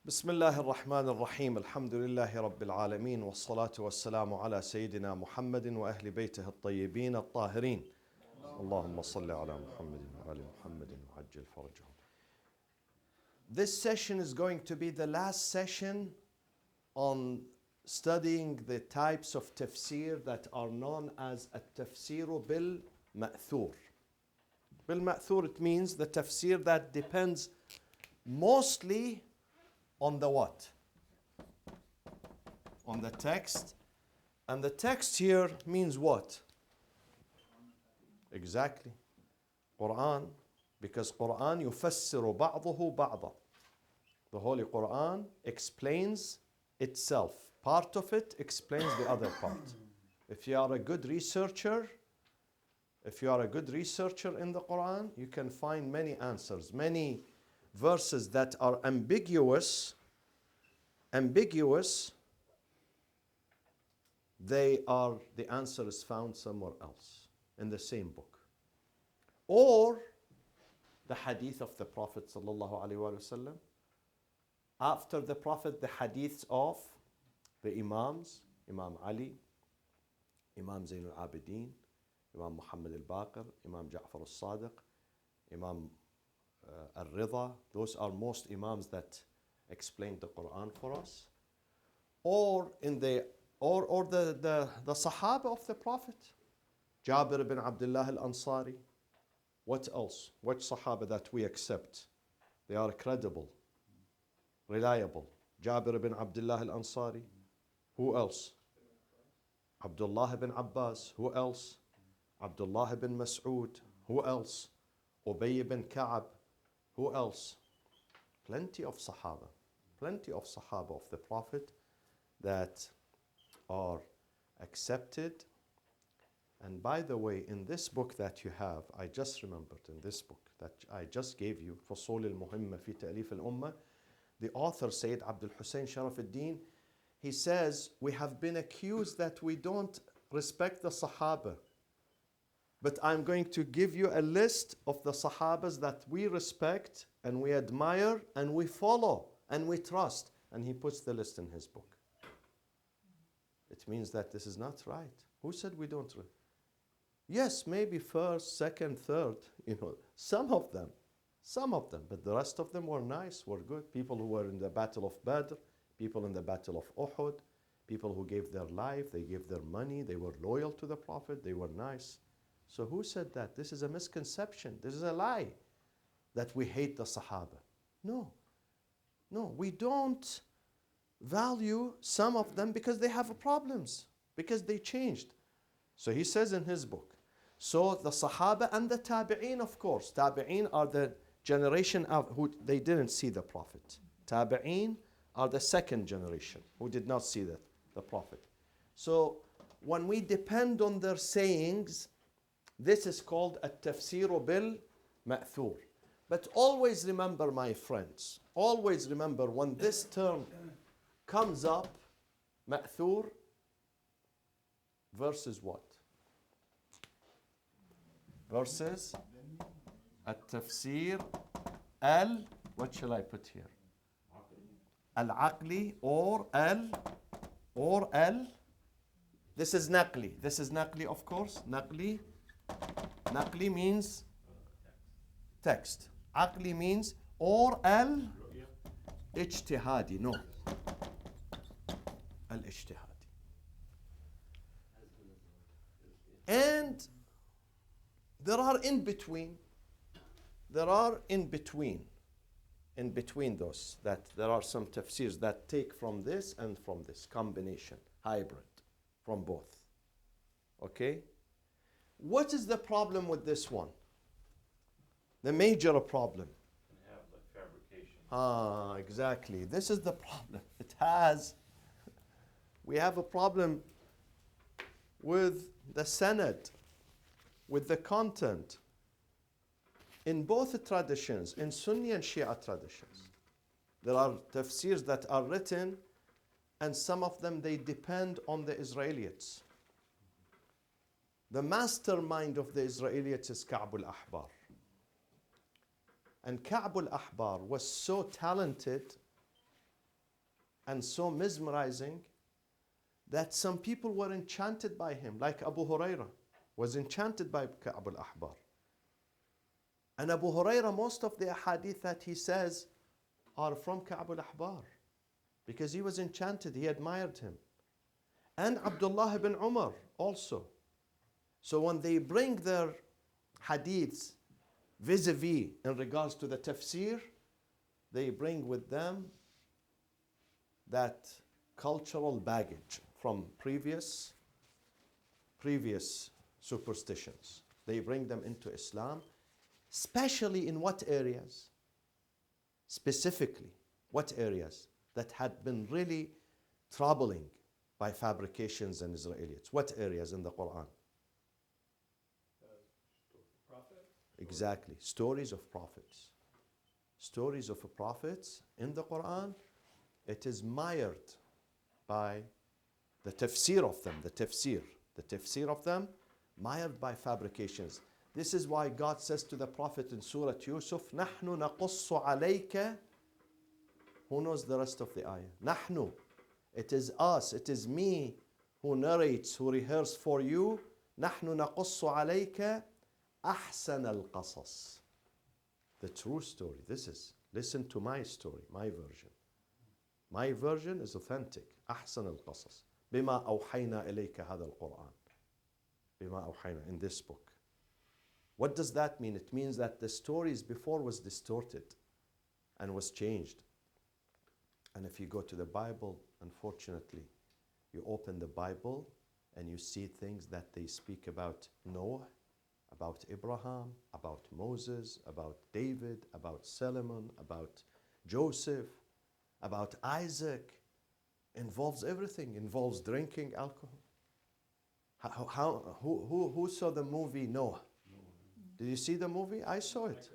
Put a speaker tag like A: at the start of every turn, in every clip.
A: بسم الله الرحمن الرحيم الحمد لله رب العالمين والصلاة والسلام على سيدنا محمد وأهل بيته الطيبين الطاهرين اللهم صل على محمد وآل محمد وعجل فرجهم. This session is going to be the last session on studying the types of tafsir that are known as التفسير بالمأثور. بالمأثور, it means the tafsir that depends mostly on the what? On the text. And the text here means what? Exactly. Quran. Because Quran يفسر بعضه بعضا. The Holy Quran explains itself. Part of it explains the other part. If you are a good researcher, in the Quran, you can find many answers, many verses that are ambiguous, the answer is found somewhere else in the same book. Or the hadith of the Prophet sallallahu alaihi wasallam. After the Prophet, the hadiths of the Imams, Imam Ali, Imam Zain al-Abidin, Imam Muhammad al-Baqir, Imam Ja'far al-Sadiq, Imam al-Rida. Those are most Imams that explained the Quran for us. Or the Sahaba of the Prophet, Jabir ibn Abdullah al-Ansari. What else? Which Sahaba that we accept? They are credible, reliable. Jabir ibn Abdullah al-Ansari. Who else? Abdullah ibn Abbas. Who else? Abdullah ibn Mas'ud. Who else? Ubay ibn Ka'ab. Who else? Plenty of Sahaba of the Prophet that are accepted. And by the way, in this book that you have, I just remembered, in this book that I just gave you, فصول المهمة في تأليف الأمة, the author Sayyid Abdul Hussein Sharaf al-Din, he says, we have been accused that we don't respect the Sahaba. But I'm going to give you a list of the Sahabas that we respect and we admire and we follow and we trust. And he puts the list in his book. It means that this is not right. Who said we don't? Yes, maybe first, second, third, some of them. But the rest of them were nice, were good. People who were in the Battle of Badr, people in the Battle of Uhud, people who gave their life, they gave their money, they were loyal to the Prophet, they were nice. So who said that? This is a misconception. This is a lie that we hate the Sahaba. No, we don't value some of them because they have problems, because they changed. So he says in his book, so the Sahaba and the Tabi'een, of course. Tabi'een are the generation of who they didn't see the Prophet. Tabi'een are the second generation who did not see the Prophet. So when we depend on their sayings, this is called التفسير بالمأثور. But always remember, my friends, always remember when this term comes up, مأثور versus what? Versus التفسير what shall I put here? العقلي or this is نقلي of course. نقلي means text. عقلي means or الاجتهادي. No. الاجتهادي. And there are in between those, that there are some tafsirs that take from this and from this combination, hybrid, from both. Okay? What is the problem with this one? The major problem.
B: Have like fabrication.
A: Exactly. This is the problem. We have a problem with the sanad, with the content. In both traditions, in Sunni and Shia traditions, there are tafsirs that are written, and some of them they depend on the Israelites. The mastermind of the Israelites is Ka'b al-Ahbar. And Ka'b al-Ahbar was so talented and so mesmerizing that some people were enchanted by him, like Abu Huraira was enchanted by Ka'b al-Ahbar. And Abu Huraira, most of the ahadith that he says are from Ka'b al-Ahbar because he was enchanted, he admired him. And Abdullah ibn Umar also. So when they bring their hadiths vis-a-vis in regards to the tafsir, they bring with them that cultural baggage from previous superstitions. They bring them into Islam, especially in what areas? Specifically, what areas that had been really troubling by fabrications and Israelites? What areas in the Quran? Exactly, stories of prophets. Stories of prophets in the Quran, it is mired by the tafsir of them, the tafsir of them, mired by fabrications. This is why God says to the Prophet in Surah Yusuf, نَحْنُ نَقُصُّ عَلَيْكَ. Who knows the rest of the ayah? نَحْنُ. It is us, it is me who narrates, who rehearses for you. نَحْنُ نَقُصُّ عَلَيْكَ أَحْسَنَ الْقَصَصِ. The true story. This is, listen to my story, my version. My version is authentic. أحسن القصص. بما أوحينا إليك هذا القرآن. بما أوحينا, in this book. What does that mean? It means that the stories before was distorted and was changed. And if you go to the Bible, unfortunately, you open the Bible and you see things that they speak about Noah, about Abraham, about Moses, about David, about Solomon, about Joseph, about Isaac. Involves everything, involves drinking alcohol. Who saw the movie Noah? Did you see the movie? I saw it.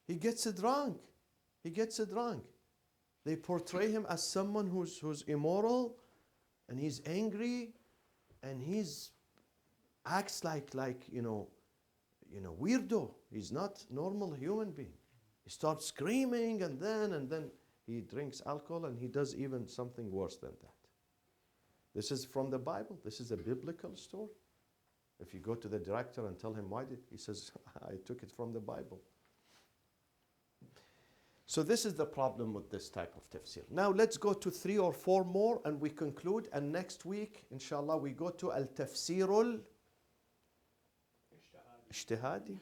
A: He gets drunk. He gets drunk. They portray him as someone who's immoral, and he's angry, and he's acts like weirdo. He's not normal human being. He starts screaming, and then he drinks alcohol, and he does even something worse than that. This is from the Bible. This is a biblical story. If you go to the director and tell him why he says, I took it from the Bible. So this is the problem with this type of tafsir. Now let's go to 3 or 4 more and we conclude. And next week, inshallah, we go to al-tafsirul ijtihadi.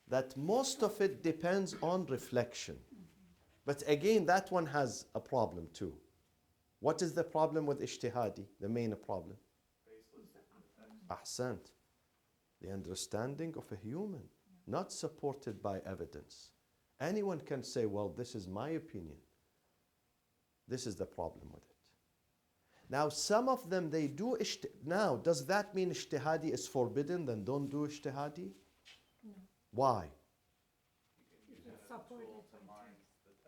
A: That most of it depends on reflection. But again, that one has a problem too. What is the problem with ijtihadi? The main problem? Ahsant. The understanding of a human, not supported by evidence. Anyone can say, well, this is my opinion. This is the problem with it. Now, some of them, they do now, does that mean ijtihadi is forbidden? Then don't do ijtihadi?
C: No.
A: Why?
C: It's supported by text.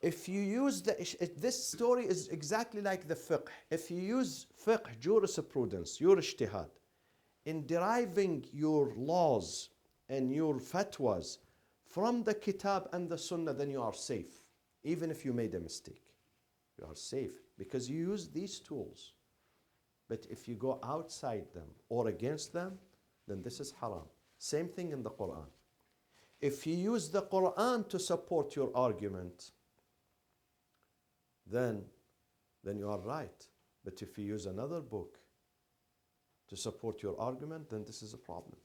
A: If you use this story is exactly like the fiqh. If you use fiqh, jurisprudence, your ijtihad, in deriving your laws and your fatwas from the kitab and the sunnah, then you are safe. Even if you made a mistake, you are safe because you use these tools. But if you go outside them or against them, then this is haram. Same thing in the Quran. If you use the Quran to support your argument, then you are right. But if you use another book to support your argument, then this is a problem.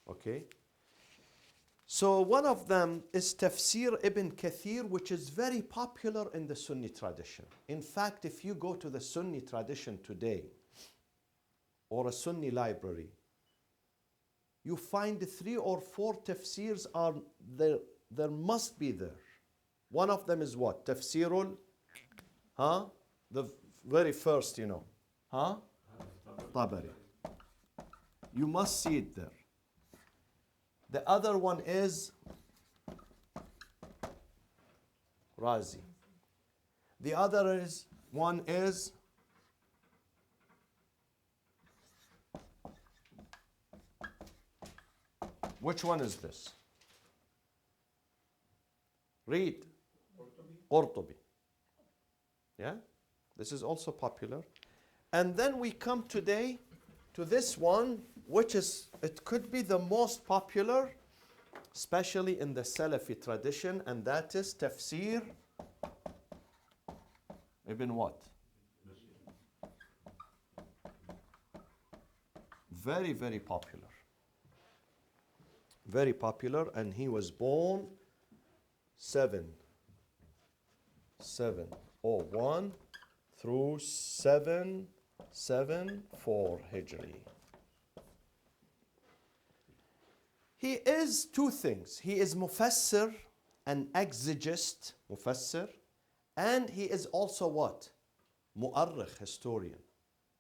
A: Okay? So one of them is Tafsir Ibn Kathir, which is very popular in the Sunni tradition. In fact, if you go to the Sunni tradition today, or a Sunni library, you find 3 or 4 tafsirs are there. There must be there. One of them is what? Tafsirul, the very first, Tabari. You must see it there. The other one is Razi. The other one is which one is this? Read. Qurtubi. Yeah? This is also popular. And then we come today to this one, which is, it could be the most popular, especially in the Salafi tradition, and that is Tafsir Ibn what? Very, very popular. Very popular, and he was born 701 through 774 Hijri. He is two things. He is mufassir, an exegist, mufassir, and he is also what? Mu'arrikh, historian.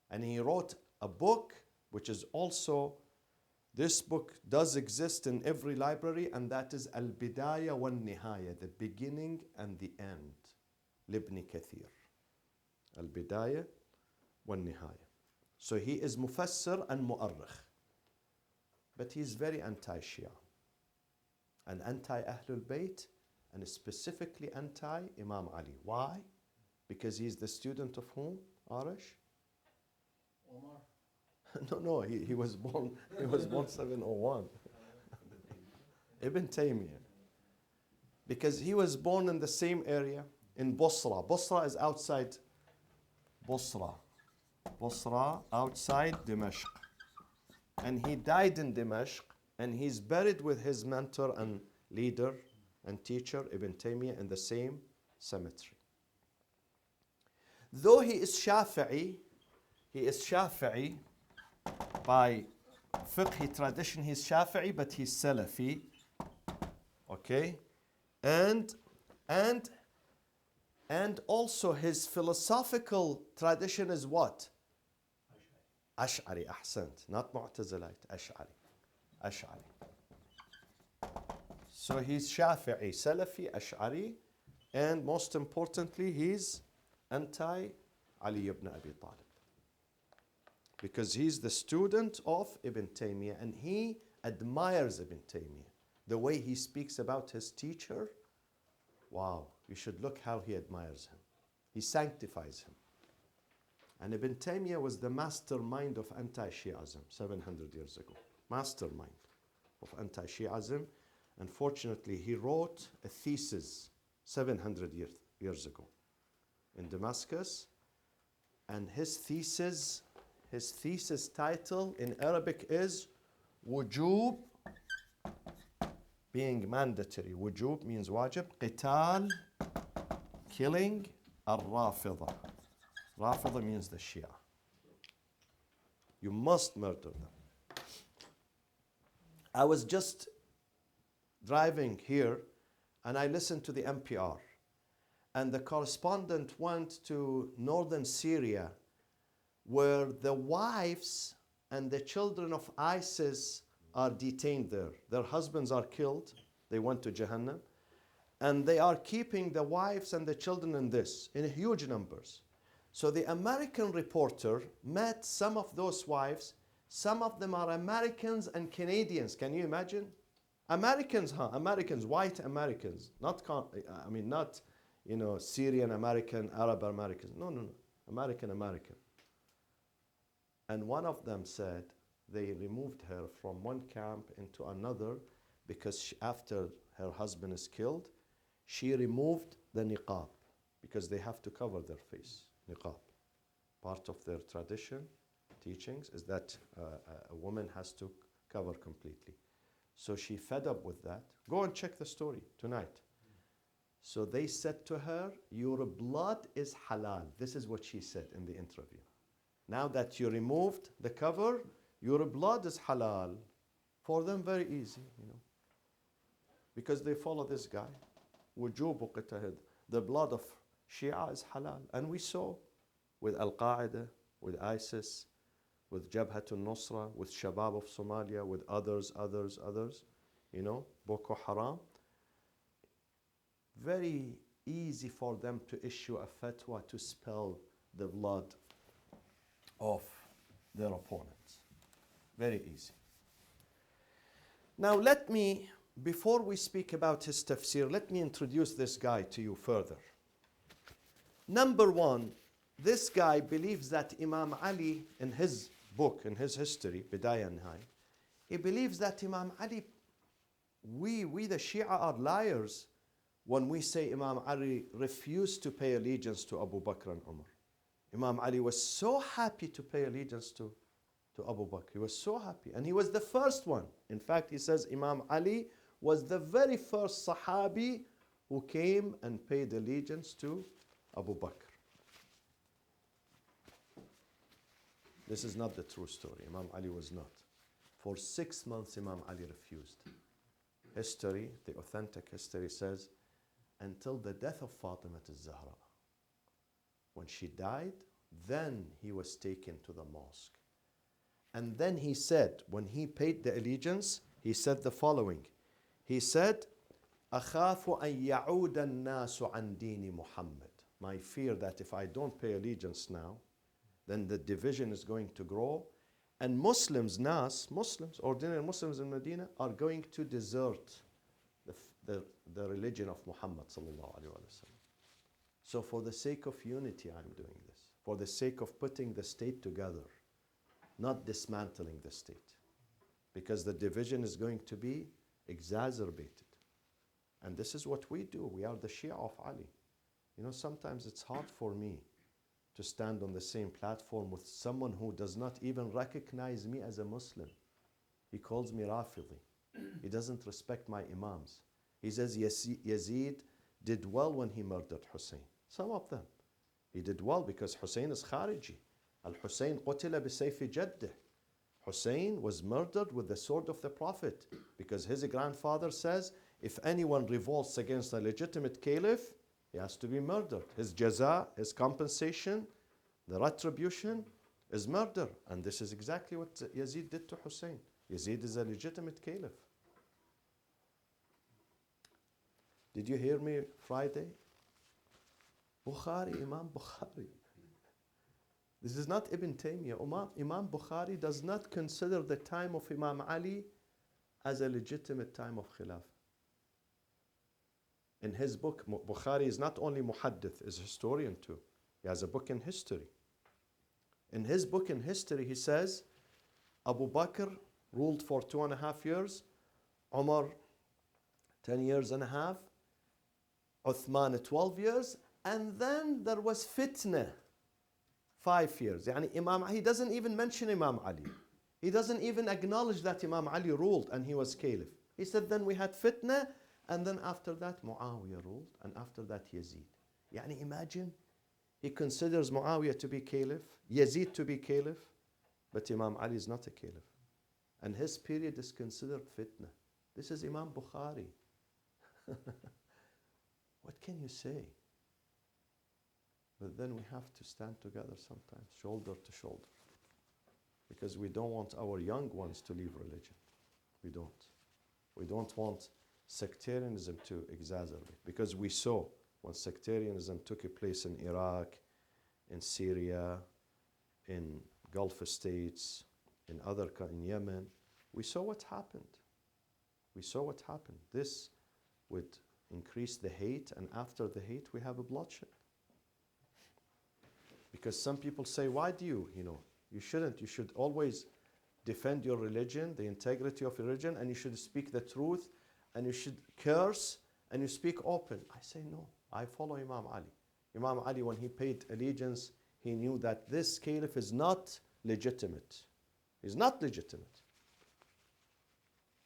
A: And he wrote a book which is also, this book does exist in every library, and that is Al-Bidaya wal-Nihaya, the beginning and the end, Ibn Kathir. Al-Bidaya wal-Nihaya. So he is mufassir and mu'arrikh. But he's very anti-Shia and anti-Ahlul Bayt, and specifically anti-Imam Ali. Why? Because he's the student of whom, Arish?
C: Omar.
A: No, he was born 701. Ibn Taymiyyah. Because he was born in the same area, in Basra. Basra is outside Basra. Basra, outside Dimashq. And he died in Dimashq, and he's buried with his mentor and leader and teacher, Ibn Taymiyyah, in the same cemetery. Though he is Shafi'i by fiqh tradition, he's Shafi'i, but he's Salafi. Okay? And also his philosophical tradition is what? Ash'ari, ahsant. Not Mu'tazilite, Ash'ari. So he's Shafi'i, Salafi, Ash'ari, and most importantly, he's anti-Ali ibn Abi Talib. Because he's the student of Ibn Taymiyyah, and he admires Ibn Taymiyyah. The way he speaks about his teacher, wow, you should look how he admires him. He sanctifies him. And Ibn Taymiyyah was the mastermind of anti-Shi'ism 700 years ago. Mastermind of anti-Shi'ism. Unfortunately, he wrote a thesis 700 years ago in Damascus. And his thesis title in Arabic is Wujub, being mandatory. Wujub means wajib. Qital, killing, al-Rafida. Rafida means the Shia. You must murder them. I was just driving here and I listened to the NPR, and the correspondent went to northern Syria where the wives and the children of ISIS are detained there. Their husbands are killed. They went to Jahannam. And they are keeping the wives and the children in huge numbers. So the American reporter met some of those wives. Some of them are Americans and Canadians. Can you imagine? Americans, Americans, white Americans. Not Syrian American, Arab Americans. No. American. And one of them said they removed her from one camp into another because after her husband is killed, she removed the niqab because they have to cover their face. Niqab. Part of their tradition, teachings, is that a woman has to cover completely. So she fed up with that. Go and check the story tonight. So they said to her, your blood is halal. This is what she said in the interview. Now that you removed the cover, your blood is halal. For them, very easy, because they follow this guy. Wujubu qitahid. The blood of Shia is halal. And we saw with Al-Qaeda, with ISIS, with Jabhat al-Nusra, with Shabab of Somalia, with others, Boko Haram. Very easy for them to issue a fatwa to spill the blood of their opponents. Very easy. Now let me before we speak about his tafsir, let me introduce this guy to you further. Number one, this guy believes that Imam Ali, in his book, in his history, Bidayah and Nihaya, he believes that Imam Ali, we the Shia are liars when we say Imam Ali refused to pay allegiance to Abu Bakr and Umar. Imam Ali was so happy to pay allegiance to Abu Bakr. He was so happy. And he was the first one. In fact, he says Imam Ali was the very first Sahabi who came and paid allegiance to Abu Bakr. This is not the true story. Imam Ali was not. For 6 months, Imam Ali refused. History, the authentic history says, until the death of Fatima al-Zahra. When she died, then he was taken to the mosque. And then he said, when he paid the allegiance, he said the following. He said, أَخَافُ أَن يَعُودَ النَّاسُ عَنْ دِينِ مُحَمَّدٍ. My fear that if I don't pay allegiance now, then the division is going to grow. And Muslims, ordinary Muslims in Medina, are going to desert the religion of Muhammad sallallahu alaihi wasallam. So for the sake of unity, I'm doing this. For the sake of putting the state together, not dismantling the state. Because the division is going to be exacerbated. And this is what we do. We are the Shia of Ali. You know, sometimes it's hard for me to stand on the same platform with someone who does not even recognize me as a Muslim. He calls me Rafidi. He doesn't respect my imams. He says Yazid did well when he murdered Hussein. Some of them. He did well because Hussein is Khariji. Al-Hussein qutila bisayfi jaddih. Hussein was murdered with the sword of the Prophet because his grandfather says if anyone revolts against a legitimate caliph, he has to be murdered. His jaza, his compensation, the retribution is murder. And this is exactly what Yazid did to Hussein. Yazid is a legitimate caliph. Did you hear me Friday? Bukhari, Imam Bukhari. This is not Ibn Taymiyyah. Imam Bukhari does not consider the time of Imam Ali as a legitimate time of Khilaf. In his book, Bukhari is not only muhaddith, is a historian too. He has a book in history. In his book in history, he says, Abu Bakr ruled for 2.5 years, Umar 10 years and a half, Uthman 12 years, and then there was fitna, 5 years. He doesn't even mention Imam Ali. He doesn't even acknowledge that Imam Ali ruled and he was caliph. He said then we had fitna, and then after that Muawiyah ruled, and after that Yazid. Imagine, he considers Muawiyah to be caliph, Yazid to be caliph, but Imam Ali is not a caliph. And his period is considered fitna. This is Imam Bukhari. What can you say? But then we have to stand together sometimes, shoulder to shoulder. Because we don't want our young ones to leave religion. We don't. We don't want sectarianism to exacerbate. Because we saw when sectarianism took place in Iraq, in Syria, in Gulf states, in Yemen, we saw what happened. We saw what happened. This would increase the hate, and after the hate we have a bloodshed. Because some people say, why do you shouldn't. You should always defend your religion, the integrity of your religion, and you should speak the truth, and you should curse, and you speak open. I say no. I follow Imam Ali. Imam Ali, when he paid allegiance, he knew that this caliph is not legitimate. He's not legitimate.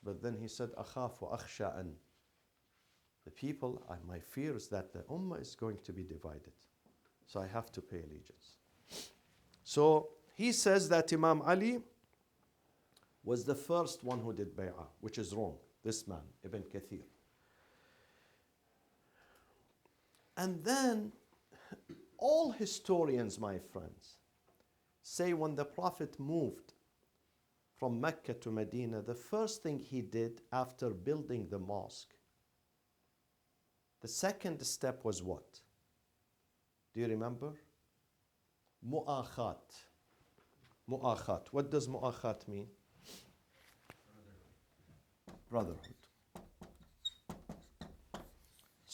A: But then he said, أَخَافُ أَخْشَى أَنْ. The people, my fear is that the ummah is going to be divided. So I have to pay allegiance. So he says that Imam Ali was the first one who did bay'ah, which is wrong. This man, Ibn Kathir. And then all historians, my friends, say when the Prophet moved from Mecca to Medina, the first thing he did after building the mosque, the second step was what? Do you remember? Mu'akhat. Mu'akhat. What does mu'akhat mean? Brotherhood.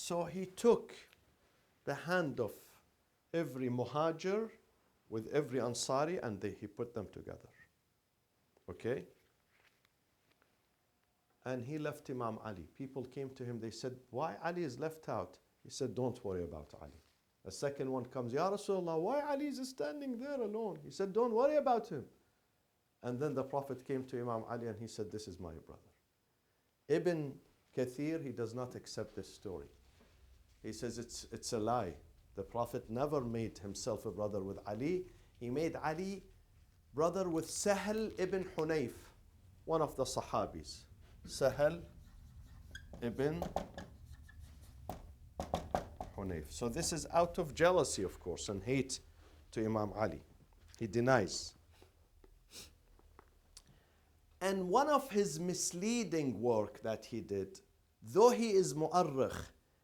A: So he took the hand of every muhajir with every Ansari and he put them together. Okay? And he left Imam Ali. People came to him, they said, why Ali is left out? He said, don't worry about Ali. The second one comes, Ya Rasulullah, why Ali is standing there alone? He said, don't worry about him. And then the Prophet came to Imam Ali and he said, this is my brother. Ibn Kathir, he does not accept this story. He says it's a lie. The Prophet never made himself a brother with Ali. He made Ali brother with Sahel ibn Hunayf, one of the Sahabis. Sahel ibn Hunayf. So this is out of jealousy, of course, and hate to Imam Ali. He denies. And one of his misleading work that he did, though he is mu'arrikh,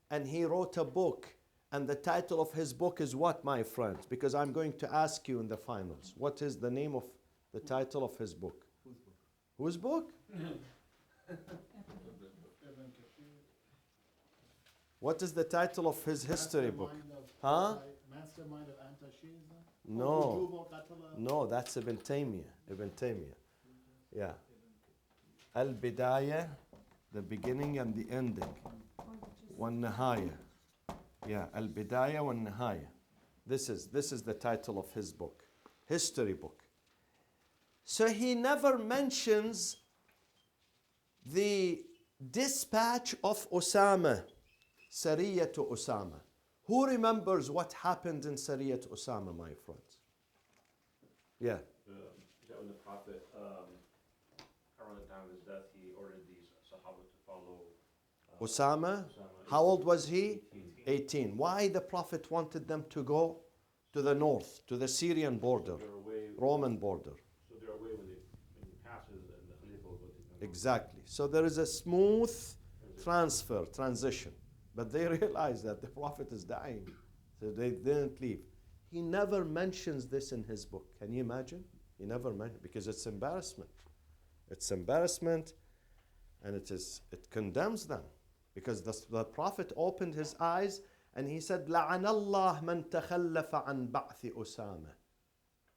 A: and he wrote a book, and the title of his book is what, my friends? Because I'm going to ask you in the finals. What is the name of the title of his book? Whose book? What is the title of his history book? Huh?
C: Mastermind of Anti-Shiism?
A: No, that's Ibn Taymiyyah. Ibn Taymiyyah. Yeah. Al-Bidayah, the beginning and the ending. Wan-Nihaya. Yeah, Al-Bidayah wan-Nihaya. This is the title of his book. History book. So he never mentions the dispatch of Osama, Sariyat Osama. Who remembers what happened in Sariyat Osama, my friends? Yeah.
B: Is that when the Prophet, around the time of his death, he ordered these Sahaba to follow
A: Osama?
B: Osama.
A: How old was he? 18. Why the Prophet wanted them to go to the north, to the Syrian border,
B: They're away,
A: Roman border?
B: so they're away when he passes and the Khalifa will take them.
A: Exactly. So there is a smooth transition. But they realized that the Prophet is dying. So they didn't leave. He never mentions this in his book. Can you imagine? He never mentioned, because it's embarrassment. It's embarrassment, and it condemns them. Because the Prophet opened his eyes and he said, لَعَنَ اللَّهُ مَنْ تَخَلَّفَ عَنْ بَعْثِ أُسَامَةَ.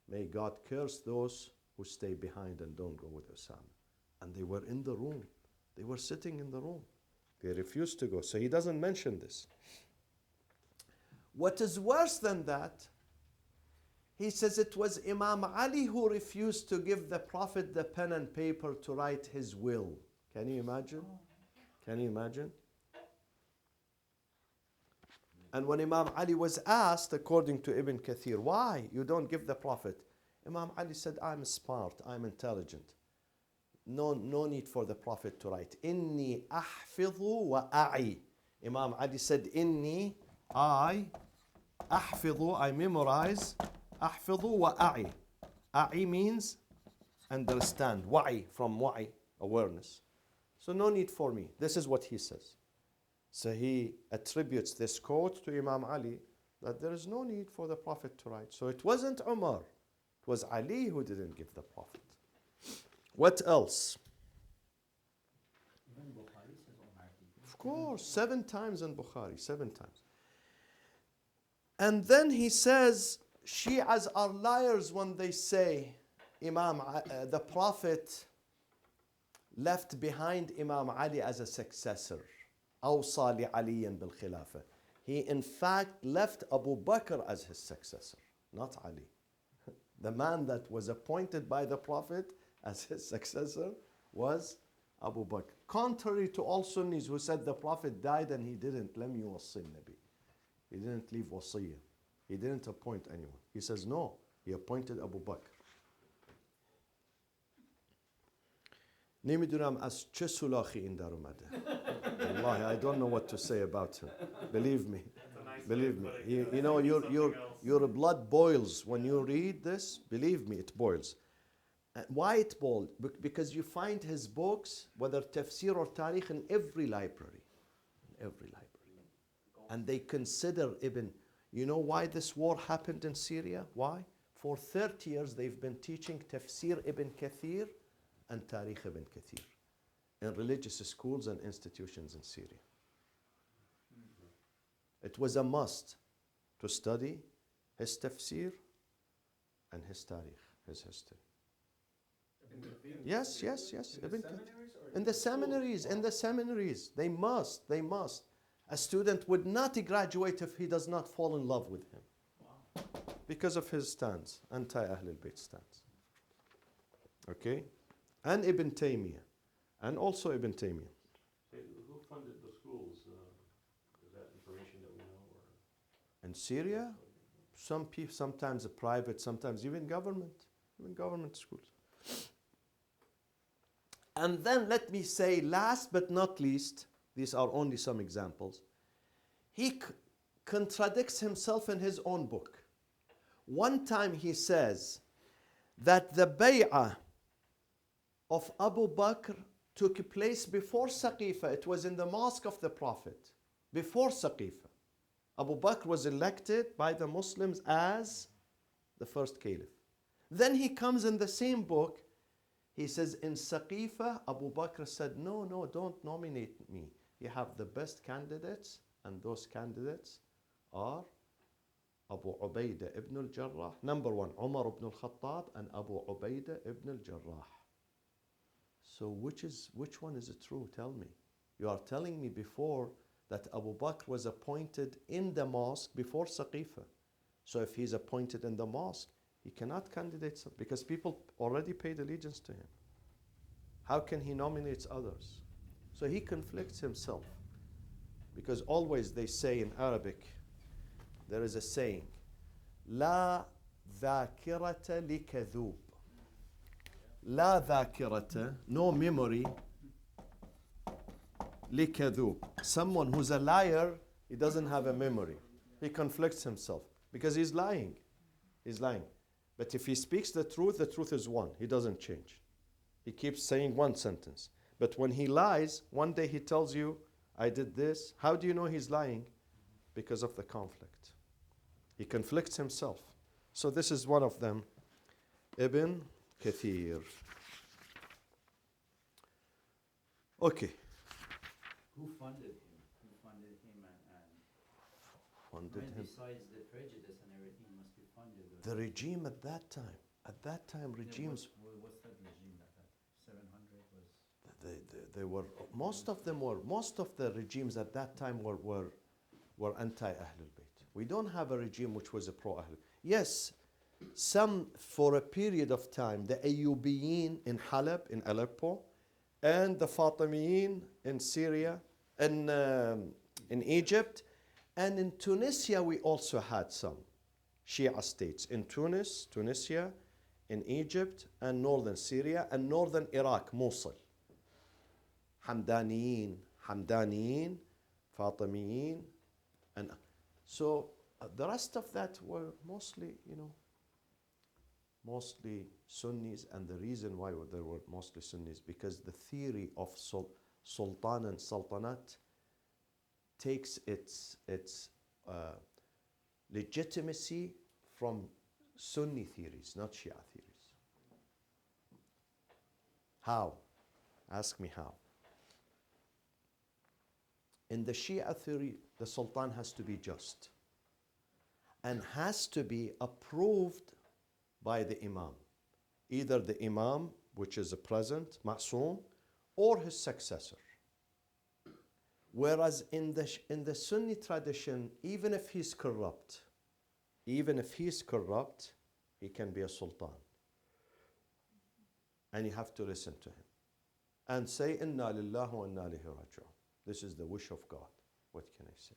A: May God curse those who stay behind and don't go with Osama. And they were in the room. They were sitting in the room. They refused to go. So he doesn't mention this. What is worse than that, he says it was Imam Ali who refused to give the Prophet the pen and paper to write his will. Can you imagine? Can you imagine? And when Imam Ali was asked, according to Ibn Kathir, why you don't give the Prophet? Imam Ali said, I'm smart, I'm intelligent. No need for the Prophet to write. Inni ahfidhu wa a'i. Imam Ali said, I ahfidhu, I memorize. Ahfidhu wa a'i. A'i means understand. Wa'i, from wa'i, awareness. So no need for me. This is what he says. So he attributes this quote to Imam Ali, that there is no need for the Prophet to write. So it wasn't Umar. It was Ali who didn't give the Prophet. What else? Of course, 7 times in Bukhari, 7 times. And then he says, Shi'as are liars when they say the Prophet left behind Imam Ali as a successor. أوصى لعلي بالخلافة. He in fact left Abu Bakr as his successor, not Ali. The man that was appointed by the Prophet as his successor was Abu Bakr. Contrary to all Sunnis who said the Prophet died and he didn't. لم يوصي النبي. He didn't leave wasiyah. He didn't appoint anyone. He says no, he appointed Abu Bakr. نمیدونم از چه سولاخی این در اومده. Wallahi, I don't know what to say about him. Believe me. Believe me. You know, your blood boils when you read this. Believe me, it boils. Why it boiled? Because you find his books, whether tafsir or tarikh, in every library. In every library. And they consider Ibn... You know why this war happened in Syria? Why? For 30 years they've been teaching tafsir Ibn Kathir and Tarikh ibn Kathir in religious schools and institutions in Syria. It was a must to study his tafsir and his tarikh, his history. Yes. In the seminaries. They must. A student would not graduate if he does not fall in love with him.
C: Wow.
A: Because of his stance, anti-Ahlul Bayt stance. Okay? And Ibn Taymiyyah. And also Ibn Taymiyyah.
B: Hey, who funded the schools? Is that information that we know? Or?
A: In Syria, some people, sometimes private, sometimes even government schools. And then let me say, last but not least, these are only some examples. He contradicts himself in his own book. One time he says that the bay'ah of Abu Bakr took place before Saqifa. It was in the mosque of the Prophet, before Saqifa. Abu Bakr was elected by the Muslims as the first caliph. Then he comes in the same book, he says, in Saqifa, Abu Bakr said, no, don't nominate me. You have the best candidates, and those candidates are Abu Ubaidah ibn al-Jarrah. Number one, Umar ibn al-Khattab and Abu Ubaidah ibn al-Jarrah. So which one is it true? Tell me. You are telling me before that Abu Bakr was appointed in the mosque before Saqifa. So if he's appointed in the mosque, he cannot candidate because people already paid allegiance to him. How can he nominate others? So he conflicts himself. Because always they say in Arabic, there is a saying, La dhakirata li kadhub. La dhakirata, no memory, li kadhub. Someone who's a liar, he doesn't have a memory. He conflicts himself because he's lying. He's lying. But if he speaks the truth is one. He doesn't change. He keeps saying one sentence. But when he lies, one day he tells you, I did this. How do you know he's lying? Because of the conflict. He conflicts himself. So this is one of them. Ibn Kathir. Okay.
D: Who funded him? Who funded him
A: Funded him.
D: Besides the prejudice and everything, must be funded.
A: The regime at that time. At that time, regimes.
D: What's that regime that had 700 was?
A: They were, most of the regimes at that time were anti-Ahlul Bayt. We don't have a regime which was a pro-Ahlul. Yes, some for a period of time, the Ayyubiyin in Halab, in Aleppo, and the Fatimiyin in Syria, in Egypt, and in Tunisia we also had some Shia states. In Tunisia, in Egypt, and northern Syria, and northern Iraq, Mosul. Hamdaniyin, Fatimiyin, and so the rest of that were mostly, mostly Sunnis, and the reason why they were mostly Sunnis because the theory of Sultan and Sultanate takes its legitimacy from Sunni theories, not Shia theories. How? Ask me how. In the Shia theory, the Sultan has to be just and has to be approved by the Imam. Either the Imam, which is a present, Ma'soom, or his successor. Whereas in the Sunni tradition, even if he's corrupt, he can be a Sultan. And you have to listen to him. And say, Inna lillahi wa inna ilayhi raji'un. This is the wish of God. What can I say?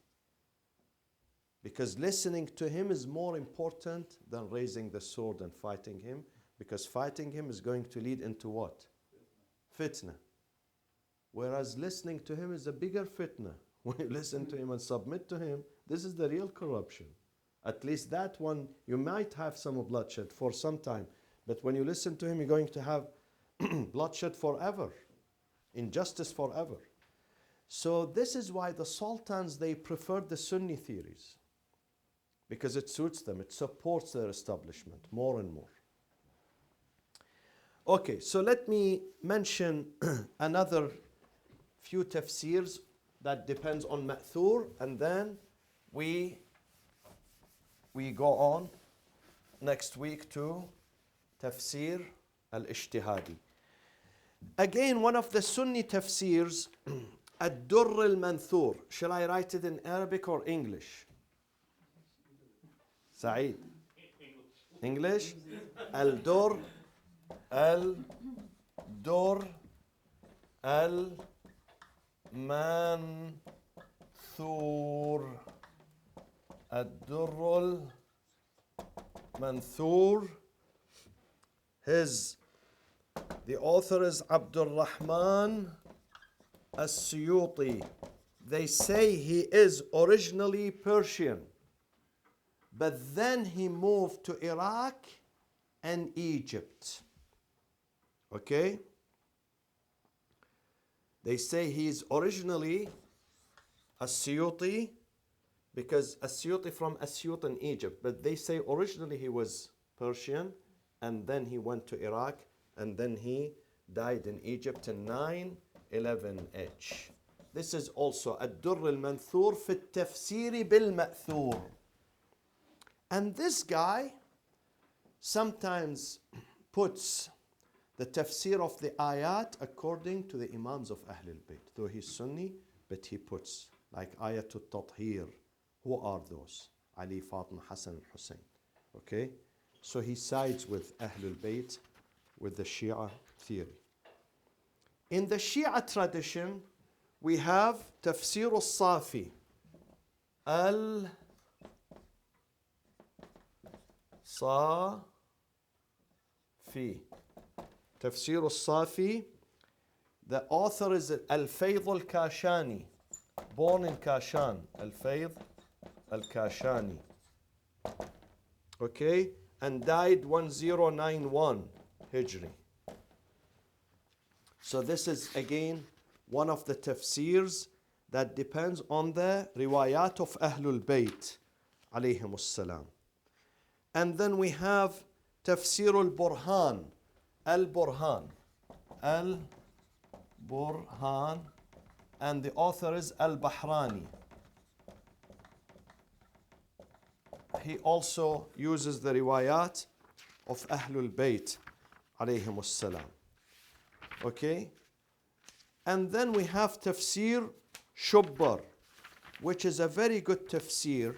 A: Because listening to him is more important than raising the sword and fighting him, because fighting him is going to lead into what? Fitna. Whereas listening to him is a bigger fitna. When you listen to him and submit to him, this is the real corruption. At least that one, you might have some bloodshed for some time, but when you listen to him, you're going to have bloodshed forever, injustice forever. So this is why the sultans, they preferred the Sunni theories, because it suits them, it supports their establishment more and more. Okay, so let me mention another few tafsirs that depends on Ma'thur, and then we go on next week to Tafsir al-Ijtihadi. Again, one of the Sunni tafsirs, Ad-Durr al-Manthur. Shall I write it in Arabic or English? Saeed. English? Al-Durr al-Durr al-Manthur. Ad-Durr al-Manthur. The author is Abdul Rahman As-Suyuti. They say he is originally Persian, but then he moved to Iraq and Egypt. Okay? They say he is originally As-Suyuti because As-Suyuti from Asyut in Egypt, but they say originally he was Persian and then he went to Iraq and then he died in Egypt in 911H. This is also Ad-Durr al-Manthur fi at-Tafsir bil-Ma'thur. And this guy sometimes puts the tafsir of the ayat according to the Imams of Ahlul Bayt. Though he's Sunni, but he puts like Ayatul Tathir. Who are those? Ali, Fatima, Hassan, and Hussein. Okay? So he sides with Ahlul Bayt, with the Shia theory. In the Shia tradition, we have Tafsir al-Safi. Al-Safi. Tafsir al-Safi. The author is Al-Fayd al-Kashani. Born in Kashan. Al-Fayd al-Kashani. Okay? And died 1091 Hijri. So this is again one of the tafsirs that depends on the riwayat of Ahlul Bayt alayhimus salam. And then we have Tafsir al-Burhan. Al-Burhan. Al-Burhan. And the author is Al-Bahrani. He also uses the riwayat of Ahlul Bayt alayhimus salam. Okay? And then we have Tafsir Shubbar, which is a very good tafsir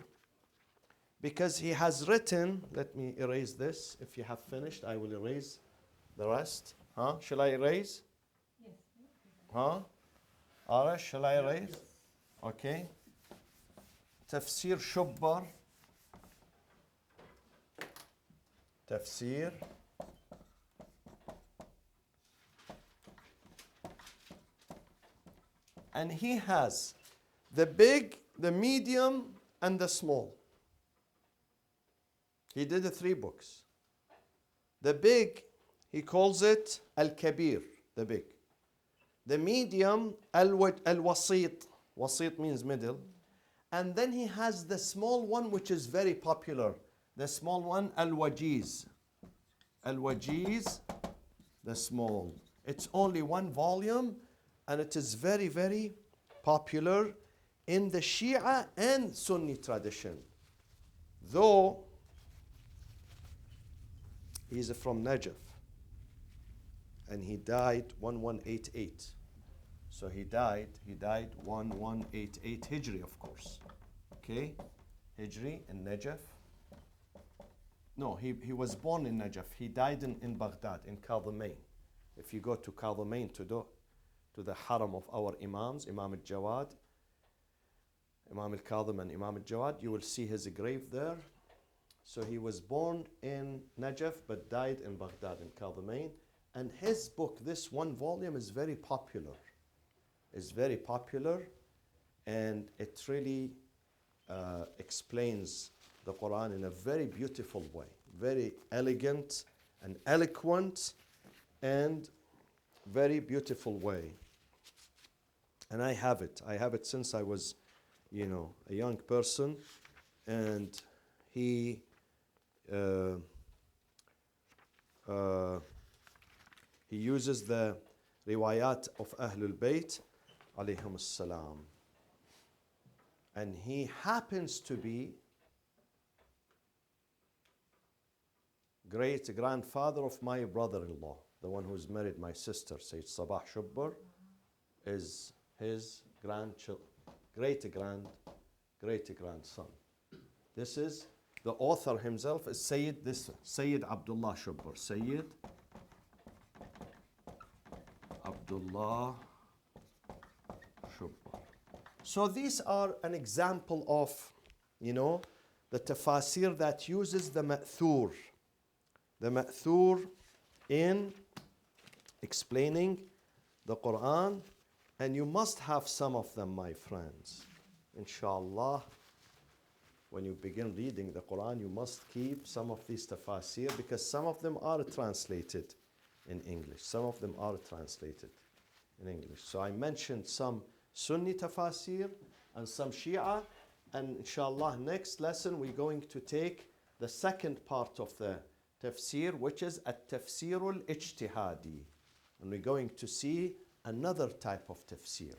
A: because he has written, let me erase this. If you have finished, I will erase the rest. Huh? Shall I erase?
E: Yes.
A: Huh? Arash, shall I erase? Okay. Tafsir Shubbar. Tafsir. And he has the big, the medium, and the small. He did the 3 books. The big, he calls it Al-Kabir, the big. The medium, Al-Wasit. Wasit means middle. And then he has the small one, which is very popular. The small one, Al-Wajiz. Al-Wajiz, the small. It's only 1 volume, and it is very, very popular in the Shia and Sunni tradition. Though he's from Najaf, and he died 1188. So he died 1188 Hijri, of course. Okay? Hijri in Najaf. No, he was born in Najaf. He died in Baghdad, in Kadhimain. If you go to Kadhimain to the haram of our Imams, Imam al-Jawad, Imam al-Kadhim and Imam al-Jawad, you will see his grave there. So he was born in Najaf but died in Baghdad, in Kadhimain. And his book, this 1 volume, is very popular. It's very popular, and it really explains the Quran in a very beautiful way, very elegant and eloquent and very beautiful way. And I have it. I have it since I was, a young person. And he uses the riwayat of Ahlul Bayt alayhim salam. And he happens to be great-grandfather of my brother-in-law, the one who's married my sister, Sayyid Sabah Shubbar, is his great-grandson. This is the author himself is Sayyid Abdullah Shubbar. Sayyid Abdullah Shubbar. So these are an example of, the tafasir that uses the ma'thur. The ma'thur in explaining the Quran, and you must have some of them, my friends. Inshallah, when you begin reading the Quran, you must keep some of these tafasir because some of them are translated in English. Some of them are translated in English. So I mentioned some Sunni tafasir and some Shia, and inshallah next lesson we're going to take the second part of the tafsir, which is at-tafsir al-ijtihadi, and we're going to see another type of tafsir,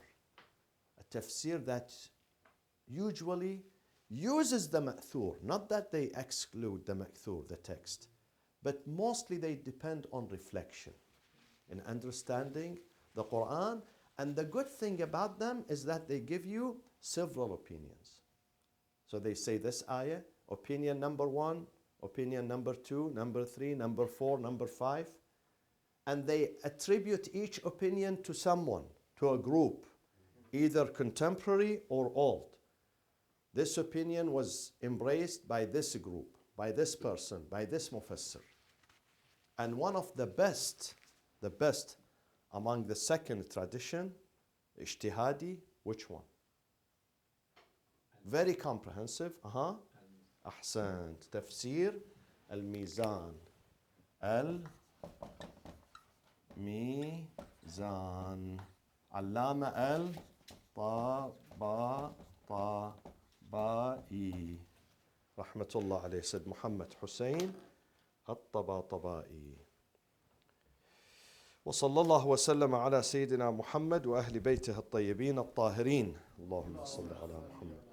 A: a tafsir that usually uses the ma'thur, not that they exclude the ma'thur, the text, but mostly they depend on reflection in understanding the Quran. And the good thing about them is that they give you several opinions. So they say this ayah, opinion number 1, opinion number 2, number 3, number 4, number 5. And they attribute each opinion to someone, to a group, either contemporary or old. This opinion was embraced by this group, by this person, by this mufassir. And one of the best among the second tradition, ijtihadi, which one? Very comprehensive. Ahsant. Tafsir al-Mizan. Al-Mizan. Allama al-Tabatabai. Rahmatullah alayhi. Said Muhammad Hussein al-Tabatabai. وصلى الله وسلم على سيدنا محمد وأهل بيته الطيبين الطاهرين اللهم صل على محمد